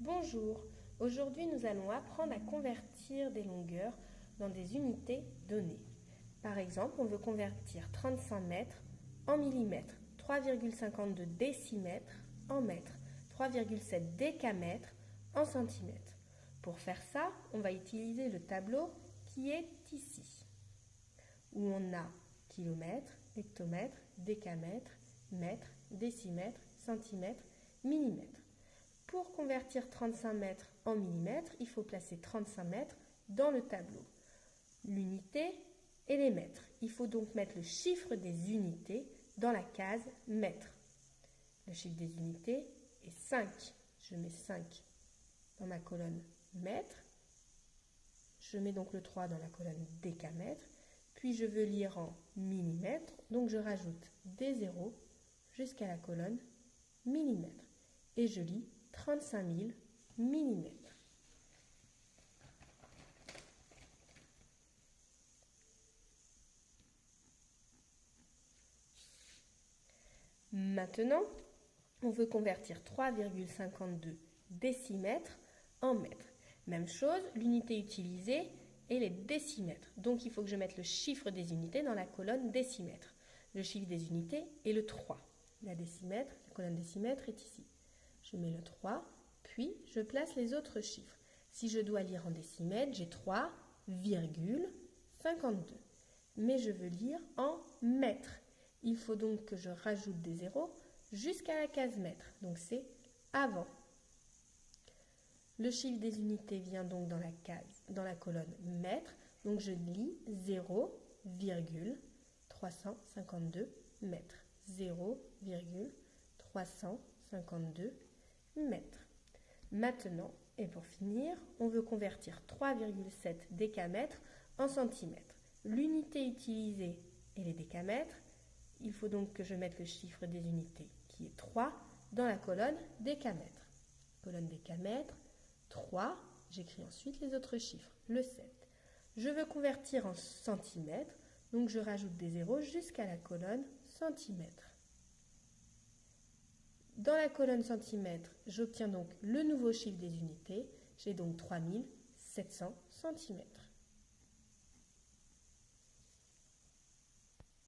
Bonjour, aujourd'hui nous allons apprendre à convertir des longueurs dans des unités données. Par exemple, on veut convertir 35 mètres en millimètres, 3,52 décimètres en mètres, 3,7 décamètres en centimètres. Pour faire ça, on va utiliser le tableau qui est ici, où on a kilomètres, hectomètres, décamètres, mètres, décimètres, centimètres, millimètres. Pour convertir 35 mètres en millimètres, il faut placer 35 mètres dans le tableau. L'unité et les mètres. Il faut donc mettre le chiffre des unités dans la case mètres. Le chiffre des unités est 5. Je mets 5 dans ma colonne mètres. Je mets donc le 3 dans la colonne décamètres. Puis je veux lire en millimètres, donc je rajoute des zéros jusqu'à la colonne millimètres. Et je lis 35 000 millimètres. Maintenant, on veut convertir 3,52 décimètres en mètres. Même chose, l'unité utilisée est les décimètres. Donc il faut que je mette le chiffre des unités dans la colonne décimètres. Le chiffre des unités est le 3. La colonne décimètres est ici. Je mets le 3, puis je place les autres chiffres. Si je dois lire en décimètres, j'ai 3,52. Mais je veux lire en mètres. Il faut donc que je rajoute des zéros jusqu'à la case mètres. Donc c'est avant. Le chiffre des unités vient donc dans la colonne mètres. Donc je lis 0,352 mètres. 0,352 mètres. Maintenant, et pour finir, on veut convertir 3,7 décamètres en centimètres. L'unité utilisée est les décamètres. Il faut donc que je mette le chiffre des unités, qui est 3, dans la colonne décamètres. Colonne décamètres, 3. J'écris ensuite les autres chiffres, le 7. Je veux convertir en centimètres, donc je rajoute des zéros jusqu'à la colonne centimètres. Dans la colonne centimètres, j'obtiens donc le nouveau chiffre des unités. J'ai donc 3700 centimètres.